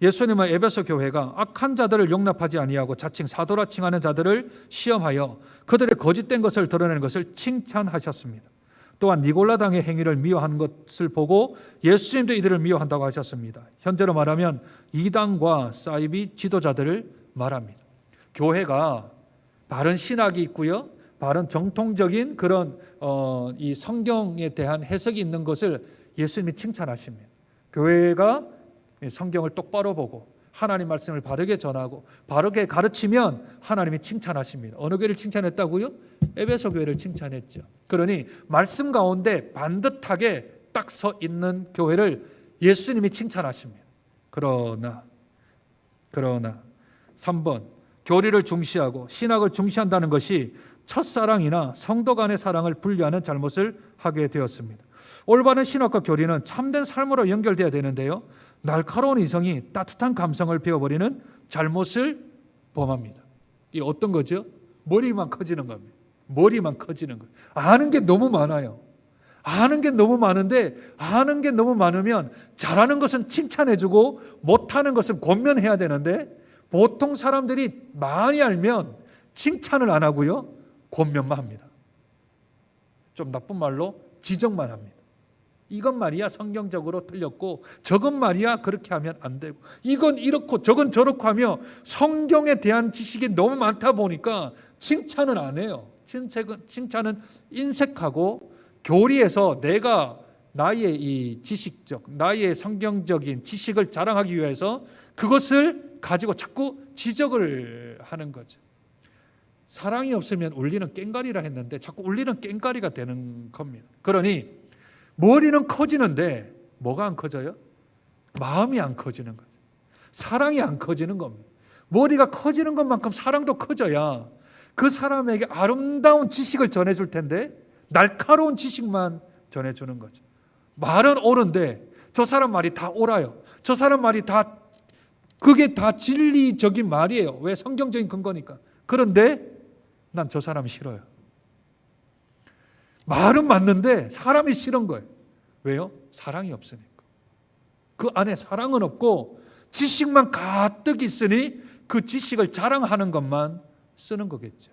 예수님은 에베소 교회가 악한 자들을 용납하지 아니하고 자칭 사도라 칭하는 자들을 시험하여 그들의 거짓된 것을 드러내는 것을 칭찬하셨습니다. 또한 니골라당의 행위를 미워하는 것을 보고 예수님도 이들을 미워한다고 하셨습니다. 현재로 말하면 이당과 사이비 지도자들을 말합니다. 교회가 바른 신학이 있고요, 바른 정통적인 그런 이 성경에 대한 해석이 있는 것을 예수님이 칭찬하십니다. 교회가 성경을 똑바로 보고 하나님 말씀을 바르게 전하고 바르게 가르치면 하나님이 칭찬하십니다. 어느 교회를 칭찬했다고요? 에베소 교회를 칭찬했죠. 그러니 말씀 가운데 반듯하게 딱 서 있는 교회를 예수님이 칭찬하십니다. 그러나 3번, 교리를 중시하고 신학을 중시한다는 것이 첫사랑이나 성도 간의 사랑을 분리하는 잘못을 하게 되었습니다. 올바른 신학과 교리는 참된 삶으로 연결되어야 되는데요, 날카로운 이성이 따뜻한 감성을 베어버리는 잘못을 범합니다. 이 어떤 거죠? 머리만 커지는 겁니다. 머리만 커지는 거예요. 아는 게 너무 많아요. 아는 게 너무 많은데 아는 게 너무 많으면 잘하는 것은 칭찬해주고 못하는 것은 권면해야 되는데 보통 사람들이 많이 알면 칭찬을 안 하고요, 권면만 합니다. 좀 나쁜 말로 지적만 합니다. 이건 말이야 성경적으로 틀렸고 저건 말이야 그렇게 하면 안 되고 이건 이렇고 저건 저렇고 하며 성경에 대한 지식이 너무 많다 보니까 칭찬은 안 해요. 칭찬은 인색하고 교리에서 내가 나의 이 지식적, 나의 성경적인 지식을 자랑하기 위해서 그것을 가지고 자꾸 지적을 하는 거죠. 사랑이 없으면 울리는 꽹과리라 했는데 자꾸 울리는 꽹과리가 되는 겁니다. 그러니 머리는 커지는데 뭐가 안 커져요? 마음이 안 커지는 거죠. 사랑이 안 커지는 겁니다. 머리가 커지는 것만큼 사랑도 커져야 그 사람에게 아름다운 지식을 전해줄 텐데 날카로운 지식만 전해주는 거죠. 말은 옳은데 저 사람 말이 다 옳아요. 저 사람 말이 다 그게 다 진리적인 말이에요. 왜? 성경적인 근거니까. 그런데 난 저 사람이 싫어요. 말은 맞는데 사람이 싫은 거예요. 왜요? 사랑이 없으니까. 그 안에 사랑은 없고 지식만 가득 있으니 그 지식을 자랑하는 것만 쓰는 거겠죠.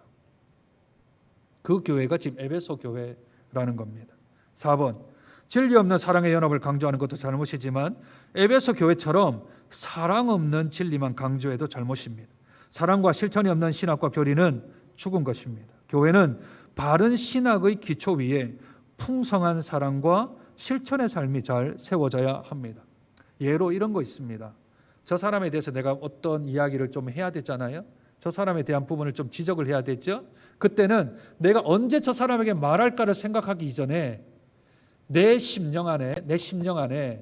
그 교회가 지금 에베소 교회라는 겁니다. 4번, 진리 없는 사랑의 연합을 강조하는 것도 잘못이지만 에베소 교회처럼 사랑 없는 진리만 강조해도 잘못입니다. 사랑과 실천이 없는 신학과 교리는 죽은 것입니다. 교회는 바른 신학의 기초 위에 풍성한 사랑과 실천의 삶이 잘 세워져야 합니다. 예로 이런 거 있습니다. 저 사람에 대해서 내가 어떤 이야기를 좀 해야 되잖아요. 저 사람에 대한 부분을 좀 지적을 해야 되죠. 그때는 내가 언제 저 사람에게 말할까를 생각하기 이전에 내 심령 안에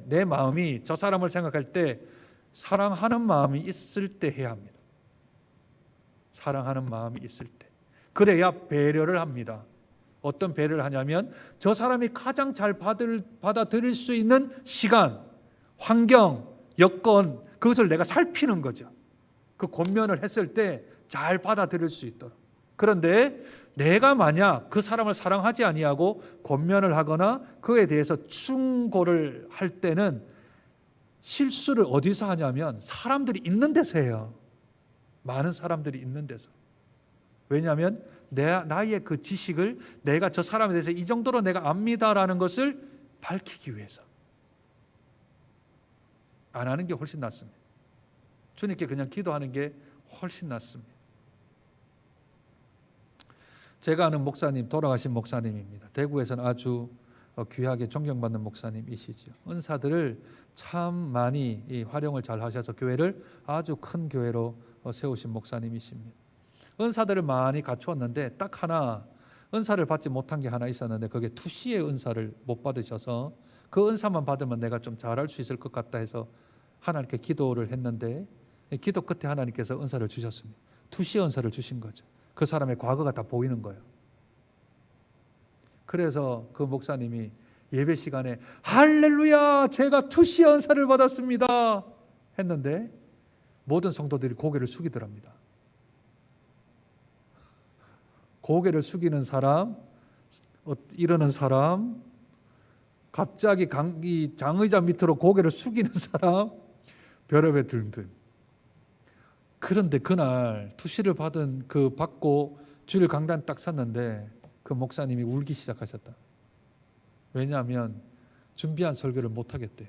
내 마음이 저 사람을 생각할 때 사랑하는 마음이 있을 때 해야 합니다. 사랑하는 마음이 있을 때. 그래야 배려를 합니다. 어떤 배려를 하냐면 저 사람이 가장 잘 받아들일 수 있는 시간, 환경, 여건, 그것을 내가 살피는 거죠. 그 권면을 했을 때 잘 받아들일 수 있도록. 그런데 내가 만약 그 사람을 사랑하지 아니하고 권면을 하거나 그에 대해서 충고를 할 때는 실수를 어디서 하냐면 사람들이 있는 데서 해요. 많은 사람들이 있는 데서. 왜냐하면 나의 그 지식을 내가 저 사람에 대해서 이 정도로 내가 압니다라는 것을 밝히기 위해서. 안 하는 게 훨씬 낫습니다. 주님께 그냥 기도하는 게 훨씬 낫습니다. 제가 아는 목사님, 돌아가신 목사님입니다. 대구에서는 아주 귀하게 존경받는 목사님이시죠. 은사들을 참 많이 활용을 잘 하셔서 교회를 아주 큰 교회로 세우신 목사님이십니다. 은사들을 많이 갖추었는데 딱 하나 은사를 받지 못한 게 하나 있었는데 그게 투시의 은사를 못 받으셔서 그 은사만 받으면 내가 좀 잘할 수 있을 것 같다 해서 하나님께 기도를 했는데 기도 끝에 하나님께서 은사를 주셨습니다. 투시의 은사를 주신 거죠. 그 사람의 과거가 다 보이는 거예요. 그래서 그 목사님이 예배 시간에 할렐루야, 제가 투시 은사를 받았습니다 했는데 모든 성도들이 고개를 숙이더랍니다. 고개를 숙이는 사람, 이러는 사람, 갑자기 이 장의자 밑으로 고개를 숙이는 사람, 별의별 등등. 그런데 그날 투시를 받고 주일 강단 딱 섰는데 그 목사님이 울기 시작하셨다. 왜냐하면 준비한 설교를 못 하겠대요.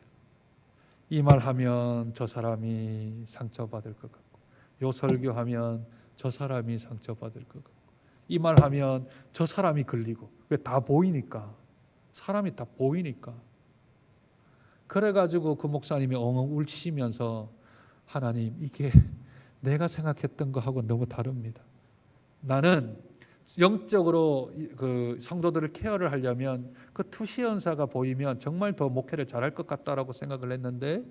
이 말하면 저 사람이 상처받을 것 같고, 요 설교하면 저 사람이 상처받을 것 같고, 이 말하면 저 사람이 걸리고. 왜? 다 보이니까. 사람이 다 보이니까. 그래가지고 그 목사님이 엉엉 울시면서 하나님, 이게 내가 생각했던 거하고 너무 다릅니다. 나는 영적으로 그 성도들을 케어를 하려면 그 투시 은사가 보이면 정말 더 목회를 잘할 것 같다라고 생각을 했는데,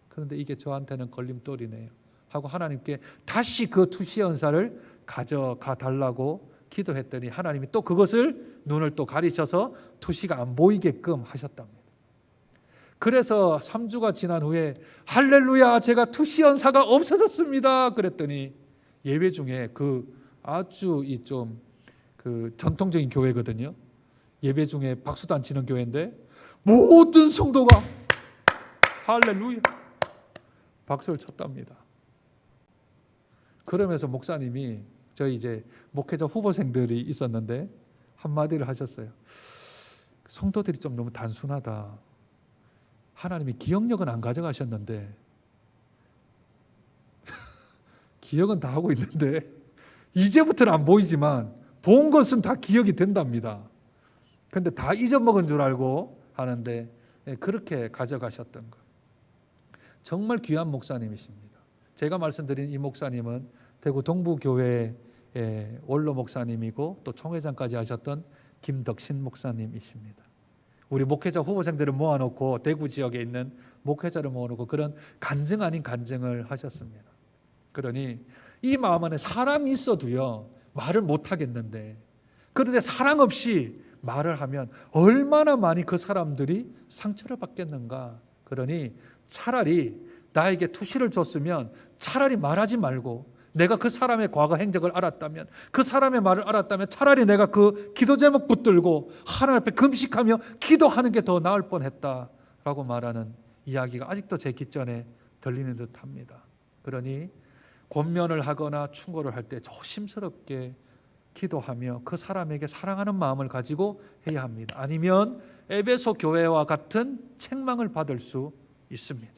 그런데 이게 저한테는 걸림돌이네요 하고 하나님께 다시 그 투시 은사를 가져가 달라고 기도했더니 하나님이 또 그것을 눈을 또 가리셔서 투시가 안 보이게끔 하셨답니다. 그래서 3주가 지난 후에 할렐루야, 제가 투시 은사가 없어졌습니다 그랬더니 예배 중에 그 아주 그 전통적인 교회거든요. 예배 중에 박수도 안 치는 교회인데 모든 성도가 할렐루야 박수를 쳤답니다. 그러면서 목사님이 저희 이제 목회자 후보생들이 있었는데 한마디를 하셨어요. 성도들이 좀 너무 단순하다. 하나님이 기억력은 안 가져가셨는데 기억은 다 하고 있는데 이제부터는 안 보이지만 본 것은 다 기억이 된답니다. 그런데 다 잊어먹은 줄 알고 하는데 그렇게 가져가셨던 것. 정말 귀한 목사님이십니다. 제가 말씀드린 이 목사님은 대구 동부교회 원로 목사님이고 또 총회장까지 하셨던 김덕신 목사님이십니다. 우리 목회자 후보생들을 모아놓고 대구 지역에 있는 목회자를 모아놓고 그런 간증 아닌 간증을 하셨습니다. 그러니 이 마음 안에 사랑이 있어도요 말을 못하겠는데, 그런데 사랑 없이 말을 하면 얼마나 많이 그 사람들이 상처를 받겠는가. 그러니 차라리 나에게 투시를 줬으면 차라리 말하지 말고, 내가 그 사람의 과거 행적을 알았다면, 그 사람의 말을 알았다면 차라리 내가 그 기도 제목 붙들고 하나님 앞에 금식하며 기도하는 게 더 나을 뻔했다라고 말하는 이야기가 아직도 제 귓전에 들리는 듯합니다. 그러니 권면을 하거나 충고를 할 때 조심스럽게 기도하며 그 사람에게 사랑하는 마음을 가지고 해야 합니다. 아니면 에베소 교회와 같은 책망을 받을 수 있습니다.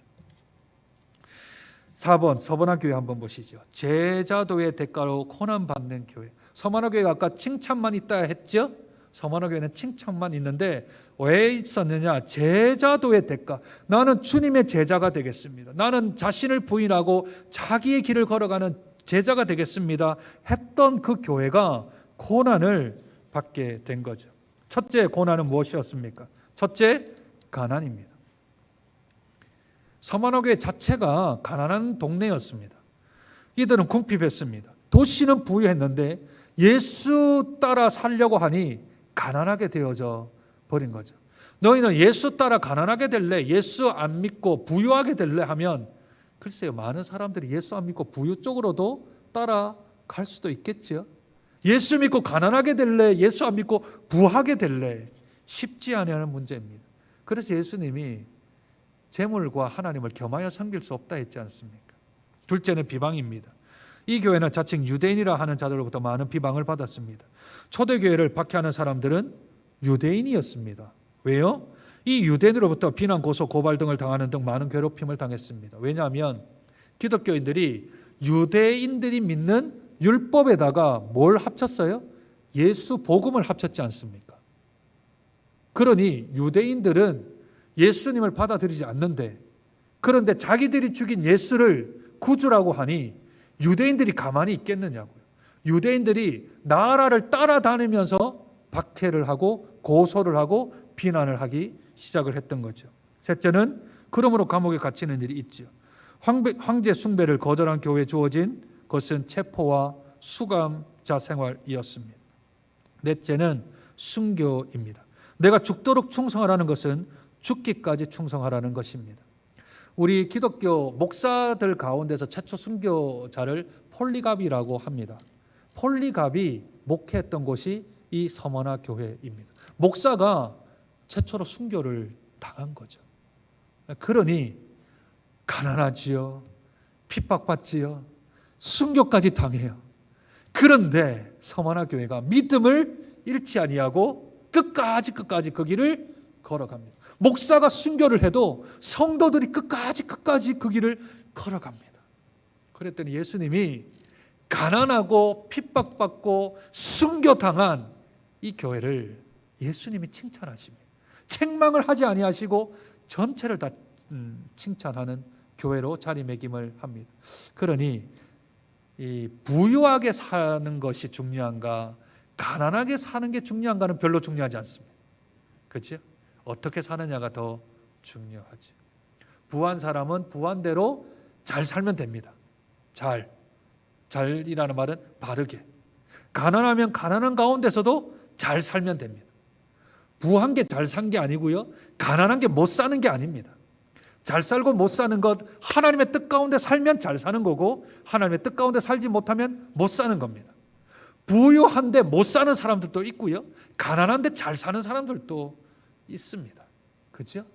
4번 서머나 교회 한번 보시죠. 제자도의 대가로 고난받는 교회. 서머나 교회가 아까 칭찬만 있다 했죠. 서머나 교회는 칭찬만 있는데 왜 있었느냐? 제자도의 대가. 나는 주님의 제자가 되겠습니다. 나는 자신을 부인하고 자기의 길을 걸어가는 제자가 되겠습니다 했던 그 교회가 고난을 받게 된 거죠. 첫째 고난은 무엇이었습니까? 첫째, 가난입니다. 서머나 교회 자체가 가난한 동네였습니다. 이들은 궁핍했습니다. 도시는 부유했는데 예수 따라 살려고 하니 가난하게 되어져 버린 거죠. 너희는 예수 따라 가난하게 될래? 예수 안 믿고 부유하게 될래? 하면 글쎄요, 많은 사람들이 예수 안 믿고 부유 쪽으로도 따라갈 수도 있겠죠. 예수 믿고 가난하게 될래? 예수 안 믿고 부하게 될래? 쉽지 않은 문제입니다. 그래서 예수님이 재물과 하나님을 겸하여 섬길 수 없다 했지 않습니까? 둘째는 비방입니다. 이 교회는 자칭 유대인이라 하는 자들로부터 많은 비방을 받았습니다. 초대교회를 박해하는 사람들은 유대인이었습니다. 왜요? 이 유대인으로부터 비난, 고소, 고발 등을 당하는 등 많은 괴롭힘을 당했습니다. 왜냐하면 기독교인들이 유대인들이 믿는 율법에다가 뭘 합쳤어요? 예수 복음을 합쳤지 않습니까? 그러니 유대인들은 예수님을 받아들이지 않는데, 그런데 자기들이 죽인 예수를 구주라고 하니 유대인들이 가만히 있겠느냐고요. 유대인들이 나라를 따라다니면서 박해를 하고 고소를 하고 비난을 하기 시작을 했던 거죠. 셋째는 그러므로 감옥에 갇히는 일이 있죠. 황제 숭배를 거절한 교회에 주어진 것은 체포와 수감 목자 생활이었습니다. 넷째는 순교입니다. 내가 죽도록 충성하라는 것은 죽기까지 충성하라는 것입니다. 우리 기독교 목사들 가운데서 최초 순교자를 폴리갑이라고 합니다. 폴리갑이 목회했던 곳이 이 서머나 교회입니다. 목사가 최초로 순교를 당한 거죠. 그러니 가난하지요, 핍박받지요, 순교까지 당해요. 그런데 서머나 교회가 믿음을 잃지 아니하고 끝까지 그 길을 걸어갑니다. 목사가 순교를 해도 성도들이 끝까지 그 길을 걸어갑니다. 그랬더니 예수님이 가난하고 핍박받고 순교당한 이 교회를 예수님이 칭찬하십니다. 책망을 하지 아니하시고 전체를 다 칭찬하는 교회로 자리매김을 합니다. 그러니 이 부유하게 사는 것이 중요한가, 가난하게 사는 게 중요한가는 별로 중요하지 않습니다. 그렇죠? 어떻게 사느냐가 더 중요하지. 부한 사람은 부한대로 잘 살면 됩니다. 잘이라는 말은 바르게. 가난하면 가난한 가운데서도 잘 살면 됩니다. 부한 게 잘 산 게 아니고요, 가난한 게 못 사는 게 아닙니다. 잘 살고 못 사는 것, 하나님의 뜻 가운데 살면 잘 사는 거고, 하나님의 뜻 가운데 살지 못하면 못 사는 겁니다. 부유한데 못 사는 사람들도 있고요, 가난한데 잘 사는 사람들도 있습니다. 그렇죠?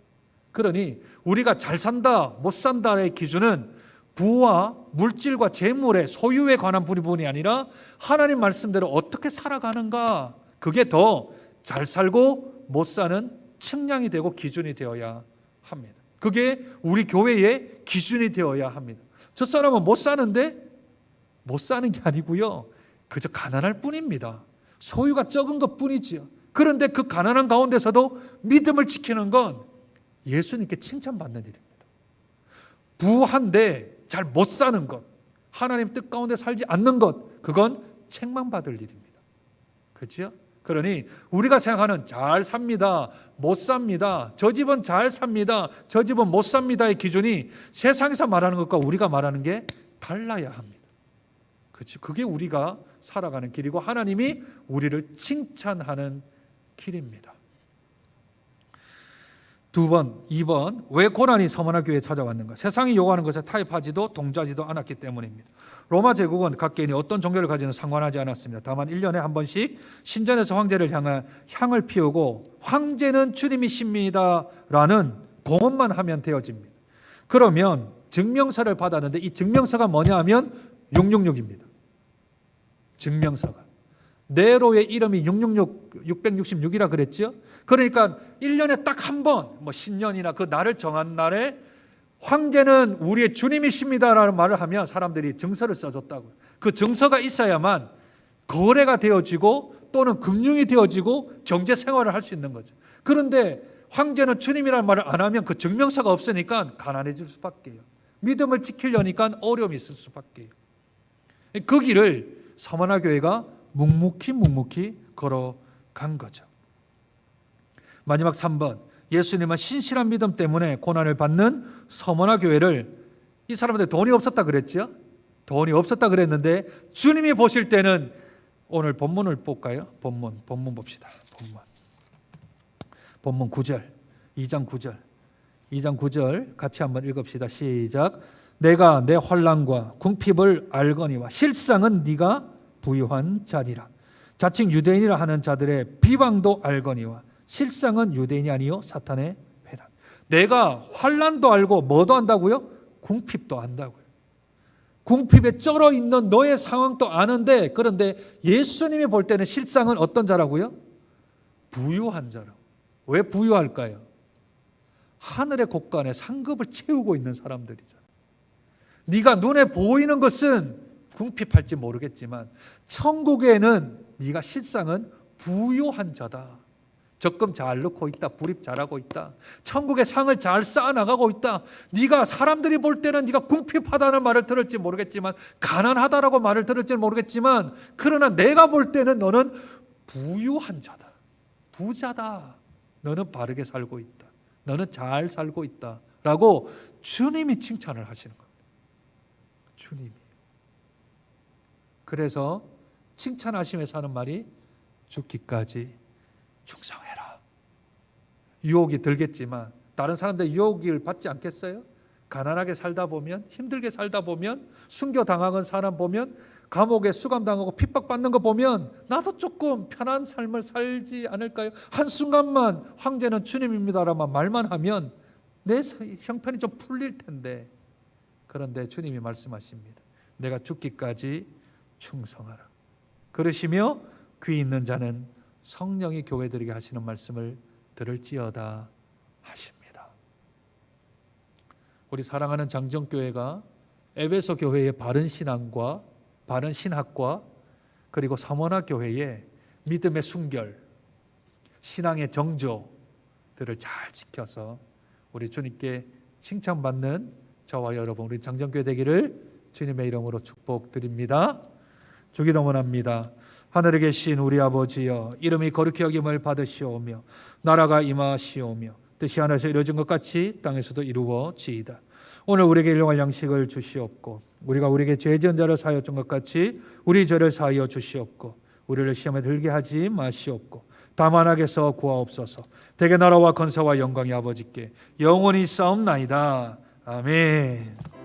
그러니 우리가 잘 산다, 못 산다의 기준은 부와 물질과 재물의 소유에 관한 부분이 아니라 하나님 말씀대로 어떻게 살아가는가, 그게 더 잘 살고 못 사는 측량이 되고 기준이 되어야 합니다. 그게 우리 교회의 기준이 되어야 합니다. 저 사람은 못 사는데, 못 사는 게 아니고요, 그저 가난할 뿐입니다. 소유가 적은 것 뿐이지요. 그런데 그 가난한 가운데서도 믿음을 지키는 건 예수님께 칭찬받는 일입니다. 부한데 잘 못 사는 것, 하나님 뜻 가운데 살지 않는 것, 그건 책망받을 일입니다. 그렇죠? 그러니 우리가 생각하는 잘 삽니다, 못 삽니다, 저 집은 잘 삽니다, 저 집은 못 삽니다의 기준이 세상에서 말하는 것과 우리가 말하는 게 달라야 합니다. 그렇죠? 그게 우리가 살아가는 길이고 하나님이 우리를 칭찬하는 길입니다. 2번, 왜 고난이 서머나 교회에 찾아왔는가? 세상이 요구하는 것에 타협하지도 동조하지도 않았기 때문입니다. 로마 제국은 각 개인이 어떤 종교를 가지는 상관하지 않았습니다. 다만 1년에 한 번씩 신전에서 황제를 향한 향을 피우고 황제는 주님이십니다라는 공언만 하면 되어집니다. 그러면 증명서를 받았는데 이 증명서가 뭐냐 하면 666입니다. 증명서가. 네로의 이름이 666이라 그랬죠. 그러니까 1년에 딱 한 번, 신년이나 그 날을 정한 날에 황제는 우리의 주님이십니다라는 말을 하면 사람들이 증서를 써줬다고요. 그 증서가 있어야만 거래가 되어지고 또는 금융이 되어지고 경제 생활을 할 수 있는 거죠. 그런데 황제는 주님이라는 말을 안 하면 그 증명서가 없으니까 가난해질 수밖에요. 믿음을 지키려니까 어려움이 있을 수밖에요. 그 길을 서머나 교회가 묵묵히 걸어간 거죠. 마지막 3번, 예수님은 신실한 믿음 때문에 고난을 받는 서머나 교회를, 이 사람한테 돈이 없었다 그랬죠? 돈이 없었다 그랬는데 주님이 보실 때는, 오늘 본문을 볼까요? 본문 봅시다. 본문 9절, 2장 9절 같이 한번 읽읍시다. 시작. 내가 내 환난과 궁핍을 알거니와 실상은 네가 부유한 자니라. 자칭 유대인이라 하는 자들의 비방도 알거니와 실상은 유대인이 아니요 사탄의 회란. 내가 환난도 알고 뭐도 안다고요? 궁핍도 안다고요. 궁핍에 쩔어 있는 너의 상황도 아는데, 그런데 예수님이 볼 때는 실상은 어떤 자라고요? 부유한 자라고. 왜 부유할까요? 하늘의 곳간에 상급을 채우고 있는 사람들이잖아요. 네가 눈에 보이는 것은 궁핍할지 모르겠지만 천국에는 네가 실상은 부유한 자다. 적금 잘 넣고 있다. 불입 잘하고 있다. 천국의 상을 잘 쌓아나가고 있다. 네가 사람들이 볼 때는 네가 궁핍하다는 말을 들을지 모르겠지만, 가난하다라고 말을 들을지 모르겠지만, 그러나 내가 볼 때는 너는 부유한 자다. 부자다. 너는 바르게 살고 있다. 너는 잘 살고 있다. 라고 주님이 칭찬을 하시는 겁니다. 주님이. 그래서 칭찬하시면서 하는 말이 죽기까지 충성해라. 유혹이 들겠지만 다른 사람들 유혹을 받지 않겠어요? 가난하게 살다 보면, 힘들게 살다 보면, 순교당한 사람 보면, 감옥에 수감당하고 핍박받는 거 보면 나도 조금 편한 삶을 살지 않을까요? 한순간만 황제는 주님입니다라만 말만 하면 내 형편이 좀 풀릴 텐데, 그런데 주님이 말씀하십니다. 내가 죽기까지 충성하라. 그러시며 귀 있는 자는 성령이 교회들에게 하시는 말씀을 들을지어다 하십니다. 우리 사랑하는 장정교회가 에베소 교회의 바른 신앙과 바른 신학과 그리고 서머나 교회의 믿음의 순결, 신앙의 정조들을 잘 지켜서 우리 주님께 칭찬받는 저와 여러분, 우리 장정교회 되기를 주님의 이름으로 축복드립니다. 주기도문합니다. 하늘에 계신 우리 아버지여, 이름이 거룩히 여김을 받으시오며 나라가 임하시오며 뜻이 하늘에서 이루어진 것 같이 땅에서도 이루어지이다. 오늘 우리에게 일용할 양식을 주시옵고 우리가 우리에게 죄 지은 자를 사하여 준 것 같이 우리 죄를 사하여 주시옵고 우리를 시험에 들게 하지 마시옵고 다만 악에서 구하옵소서. 대개 나라와 권세와 영광이 아버지께 영원히 싸움나이다. 아멘.